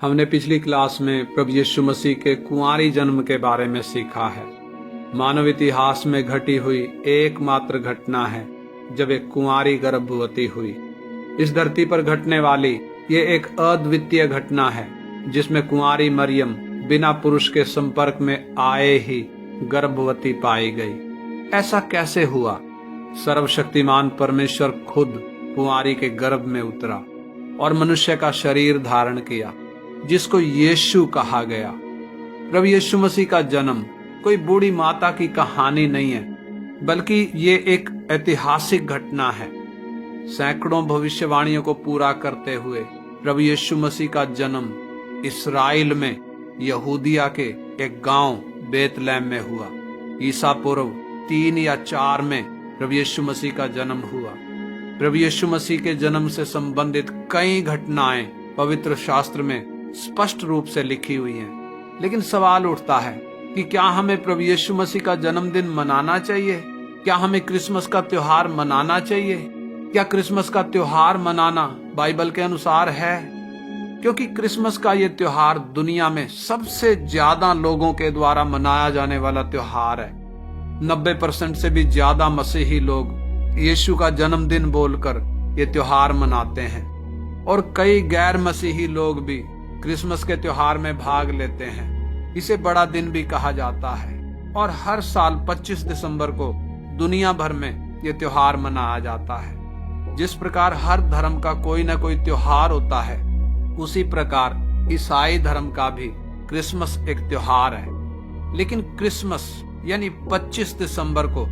हमने पिछली क्लास में प्रभु यीशु मसीह के कुंवारी जन्म के बारे में सीखा है। मानव इतिहास में घटी हुई एकमात्र घटना है जब एक कुंवारी गर्भवती हुई। इस धरती पर घटने वाली ये एक अद्वितीय घटना है जिसमें कुंवारी मरियम बिना पुरुष के संपर्क में आए ही गर्भवती पाई गई। ऐसा कैसे हुआ? सर्वशक्तिमान परमेश्वर खुद कुंवारी के गर्भ में उतरा और मनुष्य का शरीर धारण किया, जिसको यीशु कहा गया। प्रभु यीशु मसीह का जन्म कोई बूढ़ी माता की कहानी नहीं है, बल्कि ये एक ऐतिहासिक घटना है। सैकड़ों भविष्यवाणियों को पूरा करते हुए प्रभु यीशु मसीह का जन्म इस्राएल में यहूदिया के एक गांव बेतलहम में हुआ। ईसा पूर्व 3 या 4 में प्रभु यीशु मसीह का जन्म हुआ। प्रभु यीशु मसीह के जन्म से संबंधित कई घटनाएं पवित्र शास्त्र में स्पष्ट रूप से लिखी हुई हैं। लेकिन सवाल उठता है कि क्या हमें प्रभु यीशु मसीह का जन्मदिन मनाना चाहिए? क्या हमें क्रिसमस का त्योहार मनाना चाहिए? क्या क्रिसमस का त्योहार मनाना बाइबल के अनुसार है? क्योंकि क्रिसमस का ये त्योहार दुनिया में सबसे ज्यादा लोगों के द्वारा मनाया जाने वाला त्योहार है। 90% से भी ज्यादा मसीही लोग यीशु का जन्मदिन बोलकर ये त्योहार मनाते हैं और कई गैर मसीही लोग भी क्रिसमस के त्योहार में भाग लेते हैं। इसे बड़ा दिन भी कहा जाता है और हर साल 25 दिसंबर को दुनिया भर में ये त्योहार मनाया जाता है। जिस प्रकार हर धर्म का कोई ना कोई त्योहार होता है, उसी प्रकार ईसाई धर्म का भी क्रिसमस एक त्योहार है। लेकिन क्रिसमस यानी 25 दिसंबर को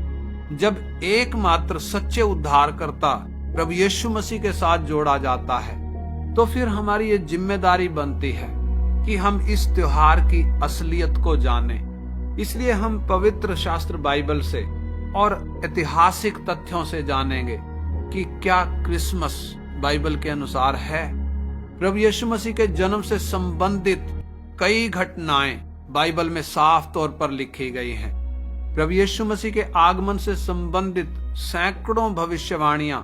जब एकमात्र सच्चे उद्धारकर्ता प्रभु यीशु मसीह के साथ जोड़ा जाता है, तो फिर हमारी ये जिम्मेदारी बनती है कि हम इस त्योहार की असलियत को जानें। इसलिए हम पवित्र शास्त्र बाइबल से और ऐतिहासिक तथ्यों से जानेंगे कि क्या क्रिसमस बाइबल के अनुसार है। प्रभु यीशु मसीह के जन्म से संबंधित कई घटनाएं बाइबल में साफ तौर पर लिखी गई हैं। प्रभु यीशु मसीह के आगमन से संबंधित सैकड़ों भविष्यवाणियां,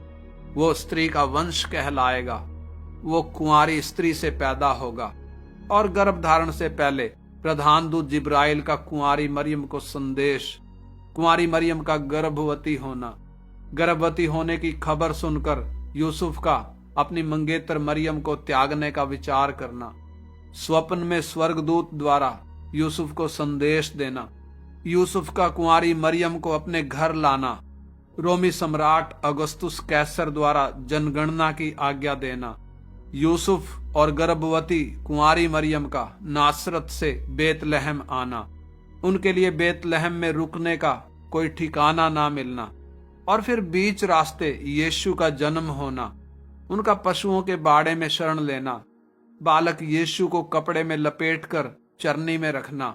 वो स्त्री का वंश कहलाएगा, वो कुंवारी स्त्री से पैदा होगा और गर्भ धारण से पहले प्रधान दूत जिब्राइल का कुंवारी मरियम को संदेश, कुंवारी मरियम का गर्भवती होने की खबर सुनकर यूसुफ का अपनी मंगेतर मरियम को त्यागने का विचार करना, स्वप्न में स्वर्गदूत द्वारा यूसुफ को संदेश देना, यूसुफ का कुंवारी मरियम को अपने घर लाना, रोमी सम्राट अगस्तुस कैसर द्वारा जनगणना की आज्ञा देना, यूसुफ और गर्भवती कुंवारी मरियम का नासरत से बेतलहम आना, उनके लिए बेतलहम में रुकने का कोई ठिकाना ना मिलना और फिर बीच रास्ते यीशु का जन्म होना, उनका पशुओं के बाड़े में शरण लेना, बालक यीशु को कपड़े में लपेटकर चरनी में रखना,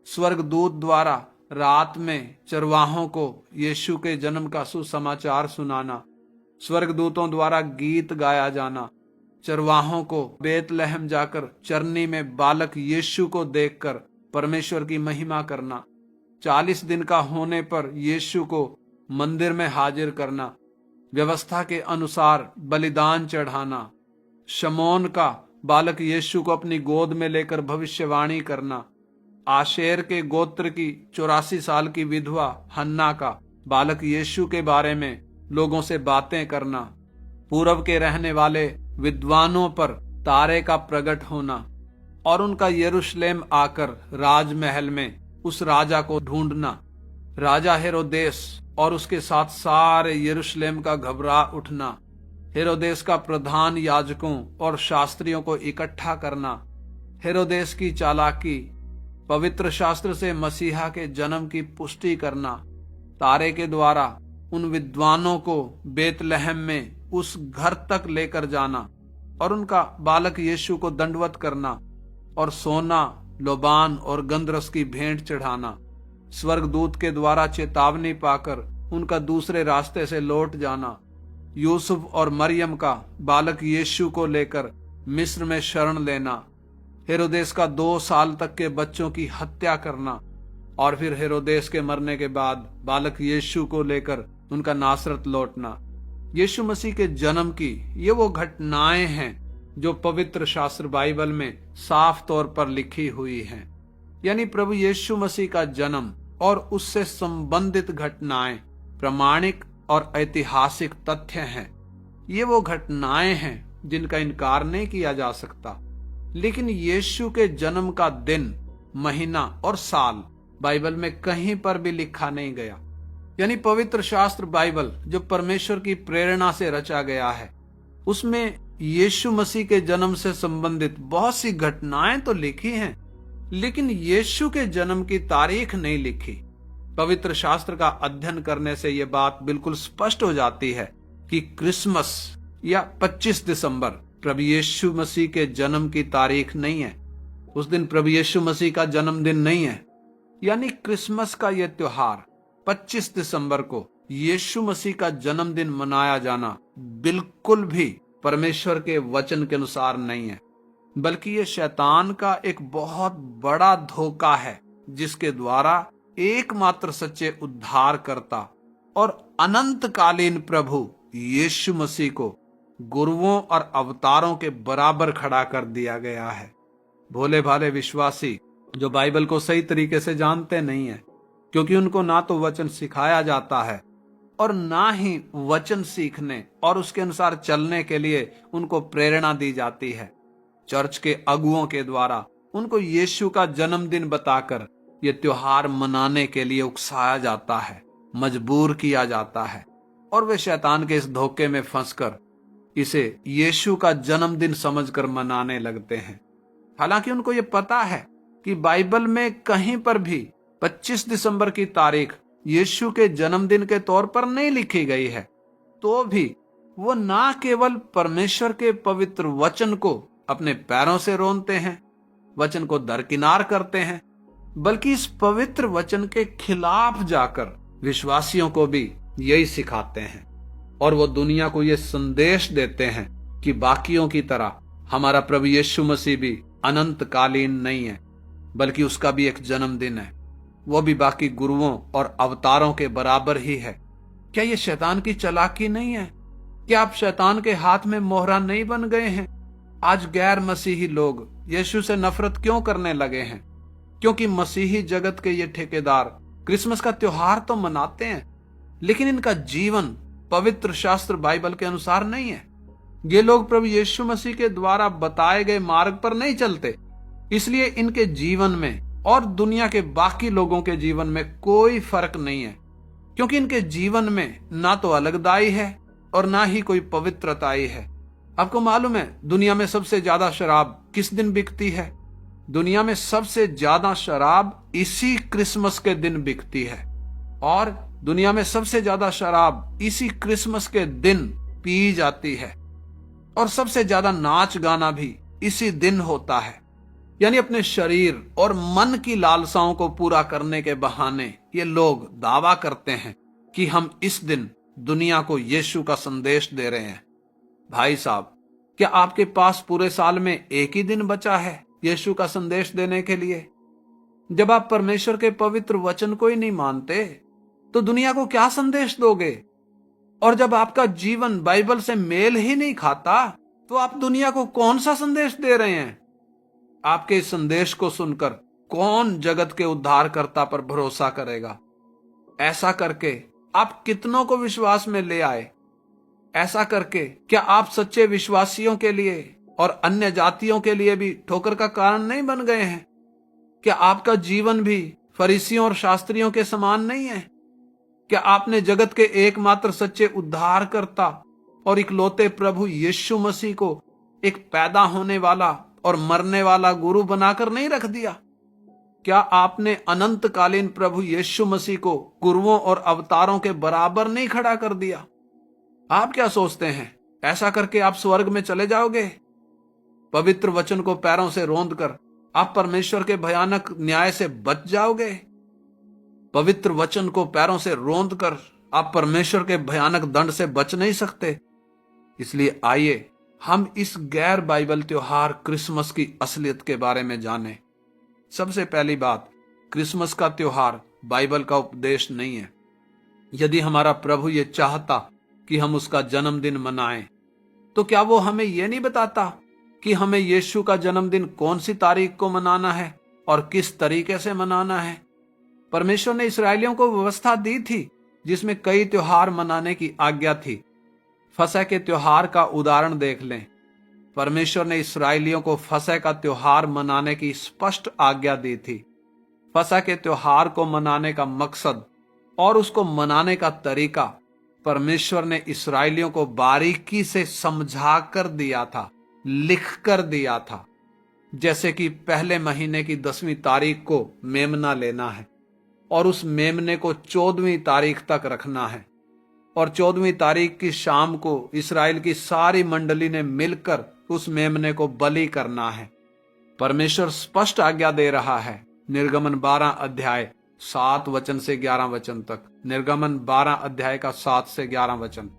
स्वर्गदूत द्वारा रात में चरवाहों को यीशु के जन्म का सुसमाचार सुनाना, स्वर्गदूतों द्वारा गीत गाया जाना, चरवाहों को बेतलहम जाकर चरनी में बालक यीशु को देखकर परमेश्वर की महिमा करना, 40 दिन का होने पर यीशु को मंदिर में हाजिर करना, व्यवस्था के अनुसार बलिदान चढ़ाना, शमौन का बालक यीशु को अपनी गोद में लेकर भविष्यवाणी करना, आशेर के गोत्र की 84 साल की विधवा हन्ना का बालक यीशु के बारे में लोगों से बातें करना, पूर्व के रहने वाले विद्वानों पर तारे का प्रकट होना और उनका यरूशलेम आकर राजमहल में उस राजा को ढूंढना, राजा हेरोदेस और उसके साथ सारे यरूशलेम का घबरा उठना, हेरोदेस का प्रधान याजकों और शास्त्रियों को इकट्ठा करना, हेरोदेस की चालाकी, पवित्र शास्त्र से मसीहा के जन्म की पुष्टि करना, तारे के द्वारा उन विद्वानों को बेतलहम में उस घर तक लेकर जाना और उनका बालक यीशु को दंडवत करना और सोना, लोबान और गंधरस की भेंट चढ़ाना, स्वर्गदूत के द्वारा चेतावनी पाकर उनका दूसरे रास्ते से लौट जाना, यूसुफ और मरियम का बालक यीशु को लेकर मिस्र में शरण लेना, हेरोदेस का 2 साल तक के बच्चों की हत्या करना और फिर हेरोदेस के मरने के बाद बालक यीशु को लेकर उनका नासरत लौटना। यीशु मसीह के जन्म की ये वो घटनाएं हैं जो पवित्र शास्त्र बाइबल में साफ तौर पर लिखी हुई हैं। यानी प्रभु यीशु मसीह का जन्म और उससे संबंधित घटनाएं प्रामाणिक और ऐतिहासिक तथ्य हैं। ये वो घटनाएं हैं जिनका इनकार नहीं किया जा सकता। लेकिन यीशु के जन्म का दिन, महीना और साल बाइबल में कहीं पर भी लिखा नहीं गया। यानी पवित्र शास्त्र बाइबल जो परमेश्वर की प्रेरणा से रचा गया है, उसमें यीशु मसीह के जन्म से संबंधित बहुत सी घटनाएं तो लिखी हैं, लेकिन यीशु के जन्म की तारीख नहीं लिखी। पवित्र शास्त्र का अध्ययन करने से यह बात बिल्कुल स्पष्ट हो जाती है कि क्रिसमस या 25 दिसंबर प्रभु यीशु मसीह के जन्म की तारीख नहीं है। उस दिन प्रभु यीशु मसीह का जन्मदिन नहीं है। यानी क्रिसमस का यह त्योहार 25 दिसंबर को यीशु मसीह का जन्मदिन मनाया जाना बिल्कुल भी परमेश्वर के वचन के अनुसार नहीं है, बल्कि ये शैतान का एक बहुत बड़ा धोखा है, जिसके द्वारा एकमात्र सच्चे उद्धारकर्ता और अनंतकालीन प्रभु यीशु मसीह को गुरुओं और अवतारों के बराबर खड़ा कर दिया गया है। भोले भाले विश्वासी जो बाइबल को सही तरीके से जानते नहीं है, क्योंकि उनको ना तो वचन सिखाया जाता है और ना ही वचन सीखने और उसके अनुसार चलने के लिए उनको प्रेरणा दी जाती है। चर्च के अगुओं के द्वारा उनको यीशु का जन्मदिन बताकर ये त्योहार मनाने के लिए उकसाया जाता है, मजबूर किया जाता है, और वे शैतान के इस धोखे में फंसकर इसे यीशु का जन्मदिन समझकर मनाने लगते हैं। हालांकि उनको ये पता है कि बाइबल में कहीं पर भी 25 दिसंबर की तारीख यीशु के जन्मदिन के तौर पर नहीं लिखी गई है, तो भी वो ना केवल परमेश्वर के पवित्र वचन को अपने पैरों से रोनते हैं, वचन को दरकिनार करते हैं, बल्कि इस पवित्र वचन के खिलाफ जाकर विश्वासियों को भी यही सिखाते हैं। और वो दुनिया को ये संदेश देते हैं कि बाकियों की तरह हमारा प्रभु यीशु मसीह भी अनंतकालीन नहीं है, बल्कि उसका भी एक जन्मदिन है, वो भी बाकी गुरुओं और अवतारों के बराबर ही है। क्या ये शैतान की चालाकी नहीं है? क्या आप शैतान के हाथ में मोहरा नहीं बन गए हैं? आज गैर मसीही लोग यीशु से नफरत क्यों करने लगे हैं? क्योंकि मसीही जगत के ये ठेकेदार क्रिसमस का त्योहार तो मनाते हैं, लेकिन इनका जीवन पवित्र शास्त्र बाइबल के अनुसार नहीं है। ये लोग प्रभु यीशु मसीह के द्वारा बताए गए मार्ग पर नहीं चलते, इसलिए इनके जीवन में और दुनिया के बाकी लोगों के जीवन में कोई फर्क नहीं है, क्योंकि इनके जीवन में ना तो अलगदाई है और ना ही कोई पवित्रताई है। आपको मालूम है दुनिया में सबसे ज्यादा शराब किस दिन बिकती है? दुनिया में सबसे ज्यादा शराब इसी क्रिसमस के दिन बिकती है, और दुनिया में सबसे ज्यादा शराब इसी क्रिसमस के दिन पी जाती है, और सबसे ज्यादा नाच गाना भी इसी दिन होता है। यानी अपने शरीर और मन की लालसाओं को पूरा करने के बहाने ये लोग दावा करते हैं कि हम इस दिन दुनिया को यीशु का संदेश दे रहे हैं। भाई साहब, क्या आपके पास पूरे साल में एक ही दिन बचा है यीशु का संदेश देने के लिए? जब आप परमेश्वर के पवित्र वचन को ही नहीं मानते, तो दुनिया को क्या संदेश दोगे? और जब आपका जीवन बाइबल से मेल ही नहीं खाता, तो आप दुनिया को कौन सा संदेश दे रहे हैं? आपके इस संदेश को सुनकर कौन जगत के उद्धारकर्ता पर भरोसा करेगा? ऐसा करके आप कितनों को विश्वास में ले आए? ऐसा करके क्या आप सच्चे विश्वासियों के लिए और अन्य जातियों के लिए भी ठोकर का कारण नहीं बन गए हैं? क्या आपका जीवन भी फरीसियों और शास्त्रियों के समान नहीं है? क्या आपने जगत के एकमात्र सच्चे उद्धारकर्ता और इकलौते प्रभु यीशु मसीह को एक पैदा होने वाला और मरने वाला गुरु बनाकर नहीं रख दिया? क्या आपने अनंतकालीन प्रभु यीशु मसीह को गुरुओं और अवतारों के बराबर नहीं खड़ा कर दिया? आप क्या सोचते हैं, ऐसा करके आप स्वर्ग में चले जाओगे? पवित्र वचन को पैरों से रौंद कर आप परमेश्वर के भयानक न्याय से बच जाओगे? पवित्र वचन को पैरों से रौंद कर आप परमेश्वर के भयानक दंड से बच नहीं सकते। इसलिए आइए हम इस गैर बाइबल त्योहार क्रिसमस की असलियत के बारे में जानें। सबसे पहली बात, क्रिसमस का त्योहार बाइबल का उपदेश नहीं है। यदि हमारा प्रभु ये चाहता कि हम उसका जन्मदिन मनाएं, तो क्या वो हमें ये नहीं बताता कि हमें यीशु का जन्मदिन कौन सी तारीख को मनाना है और किस तरीके से मनाना है। परमेश्वर ने इस्राएलियों को व्यवस्था दी थी जिसमें कई त्योहार मनाने की आज्ञा थी। फसह के त्योहार का उदाहरण देख लें। परमेश्वर ने इस्राएलियों को फसह का त्योहार मनाने की स्पष्ट आज्ञा दी थी। फसह के त्योहार को मनाने का मकसद और उसको मनाने का तरीका परमेश्वर ने इस्राएलियों को बारीकी से समझा कर दिया था, लिख कर दिया था। जैसे कि पहले महीने की 10वीं तारीख को मेमना लेना है और उस मेमने को 14वीं तारीख तक रखना है, और 14वीं तारीख की शाम को इस्राएल की सारी मंडली ने मिलकर उस मेमने को बलि करना है। परमेश्वर स्पष्ट आज्ञा दे रहा है। निर्गमन 12 अध्याय 7 वचन से 11 वचन तक। निर्गमन 12 अध्याय का 7 से 11 वचन।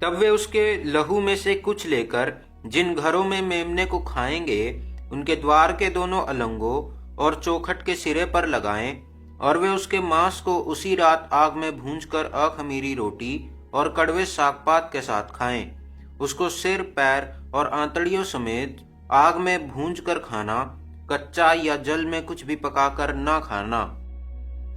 तब वे उसके लहू में से कुछ लेकर जिन घरों में मेमने को खाएंगे उनके द्वार के दोनों अलंगों और चौखट के सिरे पर लगाएं, और वे उसके मांस को उसी रात आग में भूंजकर अखमीरी रोटी और कड़वे सागपात के साथ खाएं। उसको सिर, पैर और आंतड़ियों समेत आग में भूंजकर खाना, कच्चा या जल में कुछ भी पकाकर ना खाना।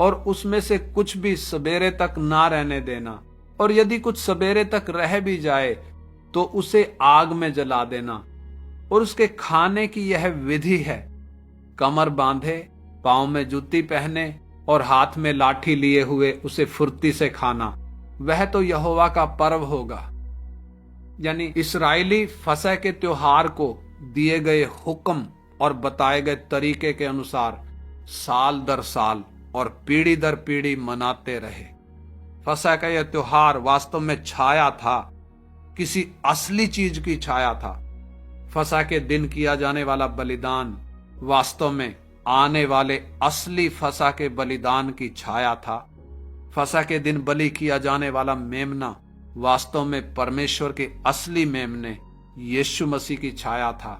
और उसमें से कुछ भी सवेरे तक ना रहने देना, और यदि कुछ सवेरे तक रह भी जाए तो उसे आग में जला देना। और उसके खाने की यह विधि है, कमर बांधे, पांव में जूती पहने और हाथ में लाठी लिए हुए उसे फुर्ती से खाना। वह तो यहोवा का पर्व होगा। यानी इस्राएली फसह के त्योहार को दिए गए हुक्म और बताए गए तरीके के अनुसार साल दर साल और पीढ़ी दर पीढ़ी मनाते रहे। फसह का यह त्योहार वास्तव में छाया था, किसी असली चीज की छाया था। फसह के दिन किया जाने वाला बलिदान वास्तव में आने वाले असली फसह के बलिदान की छाया था। फसह के दिन बलि किया जाने वाला मेमना वास्तव में परमेश्वर के असली मेमने यीशु मसीह की छाया था।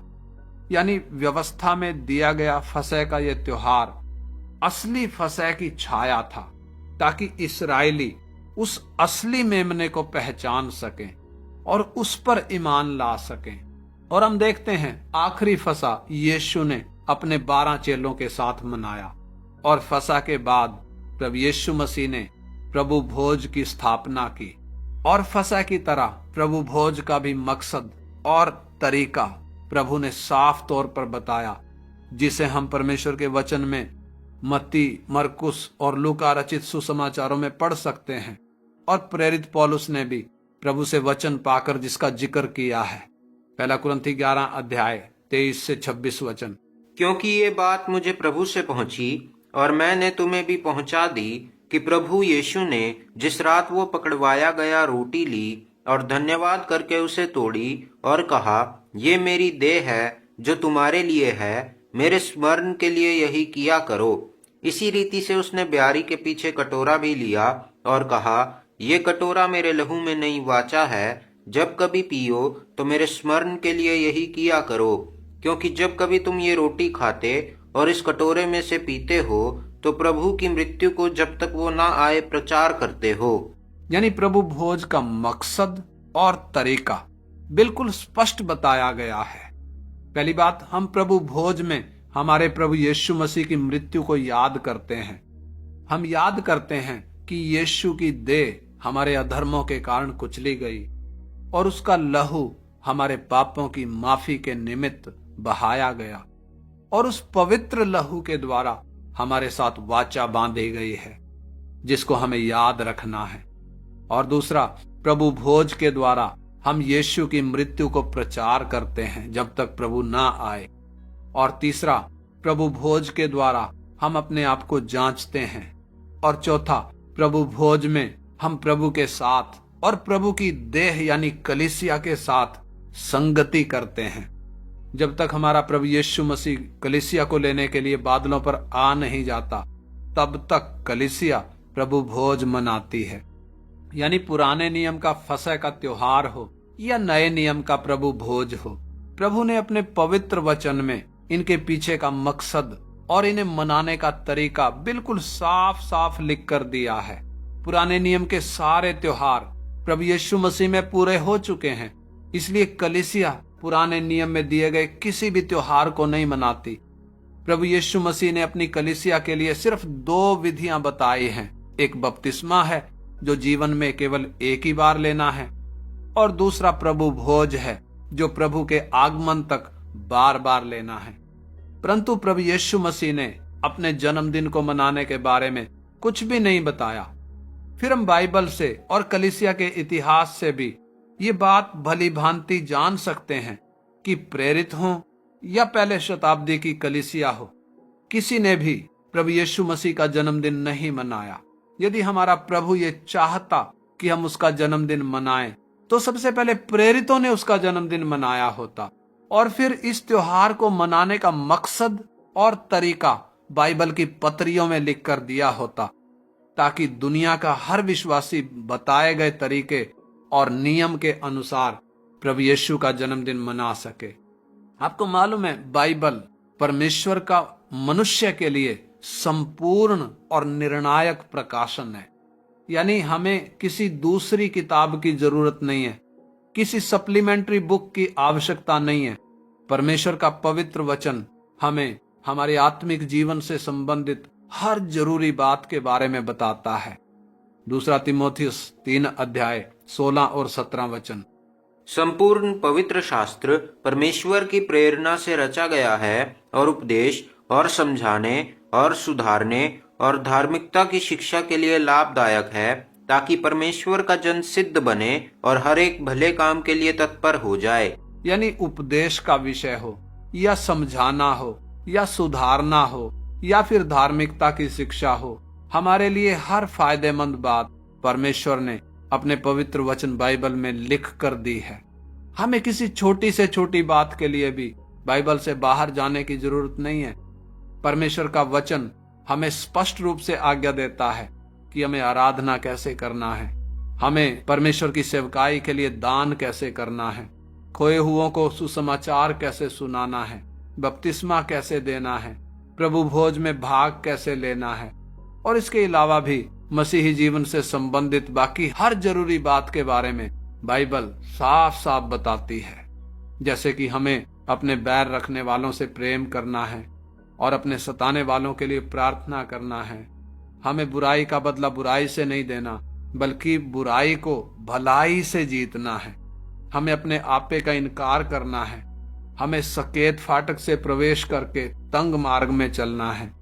यानी व्यवस्था में दिया गया फसह का यह त्योहार असली फसह की छाया था, ताकि इस्राएली उस असली मेमने को पहचान सकें और उस पर ईमान ला सकें। और हम देखते हैं आखिरी फसह यीशु ने अपने 12 चेलों के साथ मनाया, और फसह के बाद प्रभु यीशु मसीह ने प्रभु भोज की स्थापना की। और फसह की तरह प्रभु भोज का भी मकसद और तरीका प्रभु ने साफ तौर पर बताया, जिसे हम परमेश्वर के वचन में मत्ती, मरकुस और लूका रचित सुसमाचारों में पढ़ सकते हैं। और प्रेरित पौलुस ने भी प्रभु से वचन पाकर जिसका जिक्र किया है। पहला कुरिन्थी 11 अध्याय 23 से 26 वचन। क्योंकि ये बात मुझे प्रभु से पहुंची और मैंने तुम्हें भी पहुंचा दी कि प्रभु यीशु ने जिस रात वो पकड़वाया गया रोटी ली और धन्यवाद करके उसे तोड़ी और कहा, ये मेरी देह है जो तुम्हारे लिए है, मेरे स्मरण के लिए यही किया करो। इसी रीति से उसने ब्यारी के पीछे कटोरा भी लिया और कहा, ये कटोरा मेरे लहू में नई वाचा है, जब कभी पियो तो मेरे स्मरण के लिए यही किया करो। क्योंकि जब कभी तुम ये रोटी खाते और इस कटोरे में से पीते हो तो प्रभु की मृत्यु को जब तक वो ना आए प्रचार करते हो। यानी प्रभु भोज का मकसद और तरीका बिल्कुल स्पष्ट बताया गया है। पहली बात, हम प्रभु भोज में हमारे प्रभु यीशु मसीह की मृत्यु को याद करते हैं। हम याद करते हैं कि यीशु की देह हमारे अधर्मों के कारण कुचली गई और उसका लहू हमारे पापों की माफी के निमित्त बहाया गया, और उस पवित्र लहू के द्वारा हमारे साथ वाचा बांधी गई है, जिसको हमें याद रखना है। और दूसरा, प्रभु भोज के द्वारा हम यीशु की मृत्यु को प्रचार करते हैं जब तक प्रभु ना आए। और तीसरा, प्रभु भोज के द्वारा हम अपने आप को जांचते हैं। और चौथा, प्रभु भोज में हम प्रभु के साथ और प्रभु की देह यानी कलीसिया के साथ संगति करते हैं। जब तक हमारा प्रभु यीशु मसीह कलीसिया को लेने के लिए बादलों पर आ नहीं जाता, तब तक कलीसिया प्रभु भोज मनाती है। यानी पुराने नियम का फसह का त्योहार हो या नए नियम का प्रभु भोज हो, प्रभु ने अपने पवित्र वचन में इनके पीछे का मकसद और इन्हें मनाने का तरीका बिल्कुल साफ साफ लिख कर दिया है। पुराने नियम के सारे त्योहार प्रभु यीशु मसीह में पूरे हो चुके हैं, इसलिए कलीसिया पुराने नियम में दिए गए किसी भी त्योहार को नहीं मनाती। प्रभु यीशु मसीह ने अपनी कलीसिया के लिए सिर्फ 2 विधियां बताई हैं। एक बपतिस्मा है जो जीवन में केवल एक ही बार लेना है, और दूसरा प्रभु भोज है जो प्रभु के आगमन तक बार बार लेना है। परंतु प्रभु यीशु मसीह ने अपने जन्मदिन को मनाने के बारे में कुछ भी नहीं बताया। फिर हम बाइबल से और कलीसिया के इतिहास से भी ये बात भली भांति जान सकते हैं कि प्रेरित हो या पहले शताब्दी की कलीसिया हो, किसी ने भी प्रभु यीशु मसीह का जन्मदिन नहीं मनाया। यदि हमारा प्रभु ये चाहता कि हम उसका जन्मदिन मनाएं, तो सबसे पहले प्रेरितों ने उसका जन्मदिन मनाया होता, और फिर इस त्योहार को मनाने का मकसद और तरीका बाइबल की पत्रियों में लिख कर दिया होता, ताकि दुनिया का हर विश्वासी बताए गए तरीके और नियम के अनुसार प्रभु यीशु का जन्मदिन मना सके। आपको मालूम है, बाइबल परमेश्वर का मनुष्य के लिए संपूर्ण और निर्णायक प्रकाशन है। यानी हमें किसी दूसरी किताब की जरूरत नहीं है, किसी सप्लीमेंट्री बुक की आवश्यकता नहीं है। परमेश्वर का पवित्र वचन हमें हमारे आत्मिक जीवन से संबंधित हर जरूरी बात के बारे में बताता है। 2 तीमुथियुस 3 अध्याय 16 और 17 वचन। संपूर्ण पवित्र शास्त्र परमेश्वर की प्रेरणा से रचा गया है और उपदेश और समझाने और सुधारने और धार्मिकता की शिक्षा के लिए लाभदायक है, ताकि परमेश्वर का जन सिद्ध बने और हर एक भले काम के लिए तत्पर हो जाए। यानी उपदेश का विषय हो या समझाना हो या सुधारना हो या फिर धार्मिकता की शिक्षा हो, हमारे लिए हर फायदेमंद बात परमेश्वर ने अपने पवित्र वचन बाइबल में लिख कर दी है। हमें किसी छोटी से छोटी बात के लिए भी बाइबल से बाहर जाने की जरूरत नहीं है। परमेश्वर का वचन हमें स्पष्ट रूप से आज्ञा देता है कि हमें आराधना कैसे करना है, हमें परमेश्वर की सेवकाई के लिए दान कैसे करना है, खोए हुओं को सुसमाचार कैसे सुनाना है, बपतिस्मा कैसे देना है, प्रभु भोज में भाग कैसे लेना है, और इसके अलावा भी मसीही जीवन से संबंधित बाकी हर जरूरी बात के बारे में बाइबल साफ साफ बताती है। जैसे कि हमें अपने बैर रखने वालों से प्रेम करना है और अपने सताने वालों के लिए प्रार्थना करना है। हमें बुराई का बदला बुराई से नहीं देना, बल्कि बुराई को भलाई से जीतना है। हमें अपने आपे का इनकार करना है। हमें सकेत फाटक से प्रवेश करके तंग मार्ग में चलना है।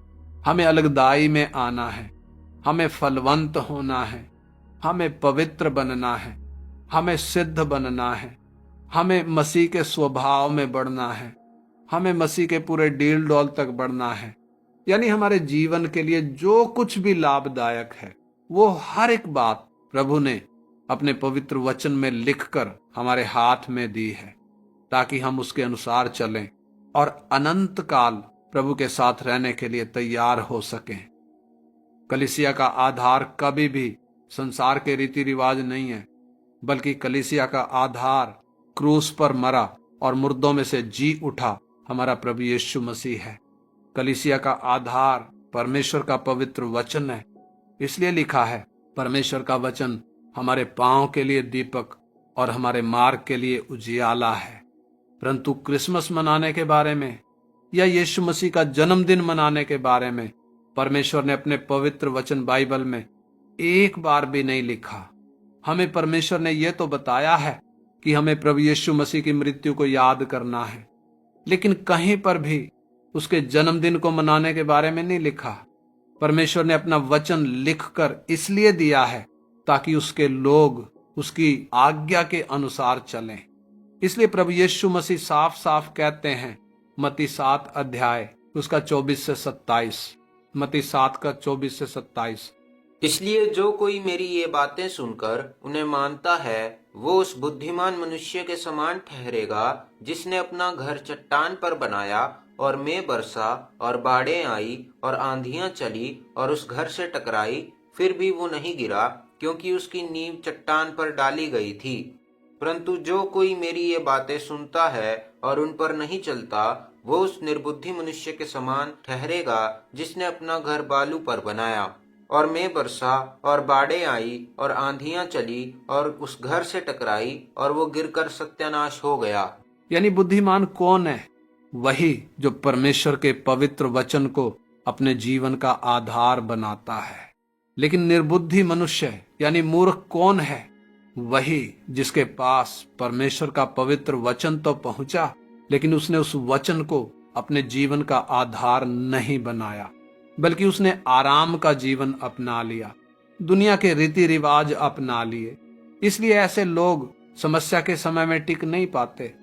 हमें अलगदाई में आना है। हमें फलवंत होना है। हमें पवित्र बनना है। हमें सिद्ध बनना है। हमें मसीह के स्वभाव में बढ़ना है। हमें मसीह के पूरे डील डॉल तक बढ़ना है। यानी हमारे जीवन के लिए जो कुछ भी लाभदायक है, वो हर एक बात प्रभु ने अपने पवित्र वचन में लिखकर हमारे हाथ में दी है, ताकि हम उसके अनुसार चलें और अनंत काल प्रभु के साथ रहने के लिए तैयार हो सकें। कलीसिया का आधार कभी भी संसार के रीति रिवाज नहीं है, बल्कि कलीसिया का आधार क्रूस पर मरा और मुर्दों में से जी उठा हमारा प्रभु यीशु मसीह है। कलीसिया का आधार परमेश्वर का पवित्र वचन है। इसलिए लिखा है, परमेश्वर का वचन हमारे पांव के लिए दीपक और हमारे मार्ग के लिए उजियाला है। परंतु क्रिसमस मनाने के बारे में या यीशु मसीह का जन्मदिन मनाने के बारे में परमेश्वर ने अपने पवित्र वचन बाइबल में एक बार भी नहीं लिखा। हमें परमेश्वर ने यह तो बताया है कि हमें प्रभु यीशु मसीह की मृत्यु को याद करना है, लेकिन कहीं पर भी उसके जन्मदिन को मनाने के बारे में नहीं लिखा। परमेश्वर ने अपना वचन लिखकर इसलिए दिया है ताकि उसके लोग उसकी आज्ञा के अनुसार चलें। इसलिए प्रभु यीशु मसीह साफ साफ कहते हैं, मत्ती 7 अध्याय उसका 24 से 27, मत्ती 7 का 24 से 27। इसलिए जो कोई मेरी ये बातें सुनकर उन्हें मानता है, वो उस बुद्धिमान मनुष्य के समान ठहरेगा जिसने अपना घर चट्टान पर बनाया और मेघ बरसा और बाढ़ें आई और आंधियां चली और उस घर से टकराई, फिर भी वो नहीं गिरा, क्योंकि उसकी नींव चट्टान पर डाली गई थी। परंतु जो कोई मेरी ये बातें सुनता है और उन पर नहीं चलता, वो उस निर्बुद्धि मनुष्य के समान ठहरेगा जिसने अपना घर बालू पर बनाया और मेघ बरसा और बाढ़ें आई और आंधियां चली और उस घर से टकराई और वो गिरकर सत्यानाश हो गया। यानी बुद्धिमान कौन है? वही जो परमेश्वर के पवित्र वचन को अपने जीवन का आधार बनाता है। लेकिन निर्बुद्धि मनुष्य यानी मूर्ख कौन है? वही जिसके पास परमेश्वर का पवित्र वचन तो पहुंचा, लेकिन उसने उस वचन को अपने जीवन का आधार नहीं बनाया, बल्कि उसने आराम का जीवन अपना लिया, दुनिया के रीति रिवाज अपना लिए। इसलिए ऐसे लोग समस्या के समय में टिक नहीं पाते।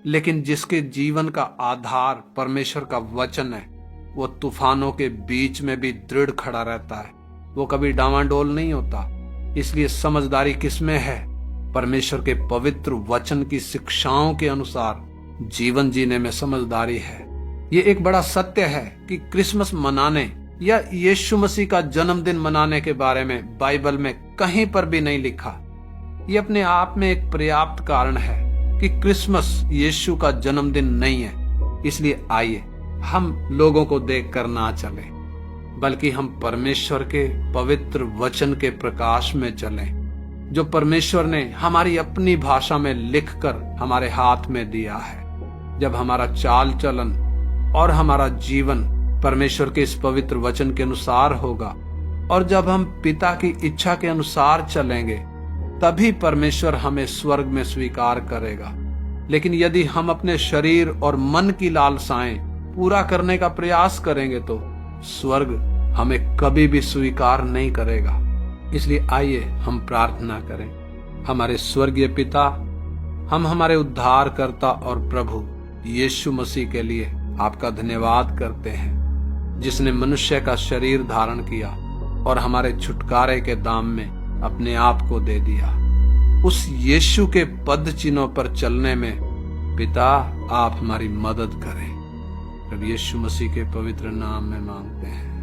लेकिन जिसके जीवन का आधार परमेश्वर का वचन है, वो तूफानों के बीच में भी दृढ़ खड़ा रहता है, वो कभी डावाडोल नहीं होता। इसलिए समझदारी किसमें है? परमेश्वर के पवित्र वचन की शिक्षाओं के अनुसार जीवन जीने में समझदारी है। ये एक बड़ा सत्य है कि क्रिसमस मनाने या यीशु मसीह का जन्मदिन मनाने के बारे में बाइबल में कहीं पर भी नहीं लिखा। ये अपने आप में एक पर्याप्त कारण है कि क्रिसमस यीशु का जन्मदिन नहीं है। इसलिए आइए हम लोगों को देखकर ना चलें, बल्कि हम परमेश्वर के पवित्र वचन के प्रकाश में चलें, जो परमेश्वर ने हमारी अपनी भाषा में लिखकर हमारे हाथ में दिया है। जब हमारा चाल चलन और हमारा जीवन परमेश्वर के इस पवित्र वचन के अनुसार होगा, और जब हम पिता की इच्छा के अनुसार चलेंगे, तभी परमेश्वर हमें स्वर्ग में स्वीकार करेगा। लेकिन यदि हम अपने शरीर और मन की लालसाएं पूरा करने का प्रयास करेंगे, तो स्वर्ग हमें कभी भी स्वीकार नहीं करेगा। इसलिए आइए हम प्रार्थना करें। हमारे स्वर्गीय पिता, हम हमारे उद्धारकर्ता और प्रभु यीशु मसीह के लिए आपका धन्यवाद करते हैं, जिसने मनुष्य का शरीर धारण किया और हमारे छुटकारे के दाम में अपने आप को दे दिया। उस यीशु के पद चिन्हों पर चलने में पिता आप हमारी मदद करें। प्रभु यीशु मसीह के पवित्र नाम में मांगते हैं।